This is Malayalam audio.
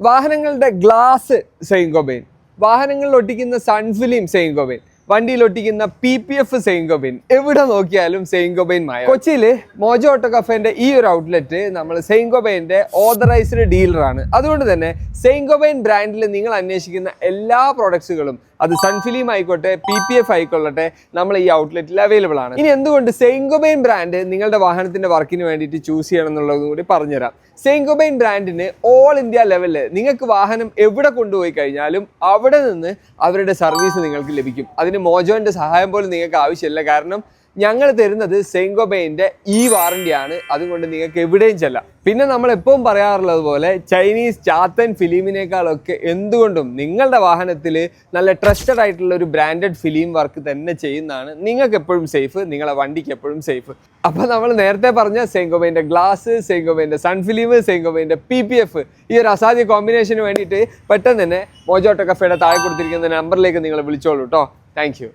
വാഹനങ്ങളുടെ ഗ്ലാസ് സെയിൻകോബൈൻ, വാഹനങ്ങളിൽ ഒട്ടിക്കുന്ന സൺഫിലിം സെയിൻകോബൈൻ, വണ്ടിയിൽ ഒട്ടിക്കുന്ന PPF സെയിൻകോബൈൻ, എവിടെ നോക്കിയാലും സെയിൻകോബൈൻ മായ. കൊച്ചിയിൽ മോജോ ഓട്ടോ കഫേന്റെ ഈ ഒരു ഔട്ട്ലെറ്റ് നമ്മൾ സെയിൻകോബൈന്റെ ഓതറൈസ്ഡ് ഡീലറാണ്. അതുകൊണ്ട് തന്നെ സെയിൻകോബൈൻ ബ്രാൻഡിൽ നിങ്ങൾ അന്വേഷിക്കുന്ന എല്ലാ പ്രോഡക്ട്സുകളും, അത് സൺഫിലിം ആയിക്കോട്ടെ PPF ആയിക്കൊള്ളട്ടെ, നമ്മൾ ഈ ഔട്ട്ലെറ്റിൽ അവൈലബിൾ ആണ്. ഇനി എന്തുകൊണ്ട് സെയിൻകോബൈൻ ബ്രാൻഡ് നിങ്ങളുടെ വാഹനത്തിന്റെ വർക്കിന് വേണ്ടിയിട്ട് ചൂസ് ചെയ്യണം എന്നുള്ളതും കൂടി പറഞ്ഞുതരാം. സെയിൻകോബൈൻ ബ്രാൻഡിന് ഓൾ ഇന്ത്യ ലെവലിൽ നിങ്ങൾക്ക് വാഹനം എവിടെ കൊണ്ടുപോയി കഴിഞ്ഞാലും അവിടെ നിന്ന് അവരുടെ സർവീസ് നിങ്ങൾക്ക് ലഭിക്കും. അതിന് മോജോന്റെ സഹായം പോലും നിങ്ങൾക്ക് ആവശ്യമില്ല. കാരണം ഞങ്ങൾ തരുന്നത് സെയിൻകോബൈൻ്റെ വാറണ്ടിയാണ്. അതുകൊണ്ട് നിങ്ങൾക്ക് എവിടെയും ചെല്ലാം. പിന്നെ നമ്മൾ എപ്പോഴും പറയാറുള്ളത് പോലെ ചൈനീസ് ചാത്തൻ ഫിലിമിനേക്കാളൊക്കെ എന്തുകൊണ്ടും നിങ്ങളുടെ വാഹനത്തിൽ നല്ല ട്രസ്റ്റഡ് ആയിട്ടുള്ള ഒരു ബ്രാൻഡഡ് ഫിലിം വർക്ക് തന്നെ ചെയ്യുന്നതാണ് നിങ്ങൾക്ക് എപ്പോഴും സേഫ്, നിങ്ങളുടെ വണ്ടിക്ക് എപ്പോഴും സേഫ്. അപ്പോൾ നമ്മൾ നേരത്തെ പറഞ്ഞ സെയിൻകോബൈൻ്റെ ഗ്ലാസ്, സെയിൻകോബൈൻ്റെ സൺഫിലിം, സെയിൻകോബൈൻ്റെ PPF, ഈ ഒരു അസാധ്യ കോമ്പിനേഷന് വേണ്ടിയിട്ട് പെട്ടെന്ന് തന്നെ മോജോ ഓട്ടോ കഫേയുടെ താഴെ കൊടുത്തിരിക്കുന്ന നമ്പറിലേക്ക് നിങ്ങൾ വിളിച്ചോളൂ കേട്ടോ. Thank you.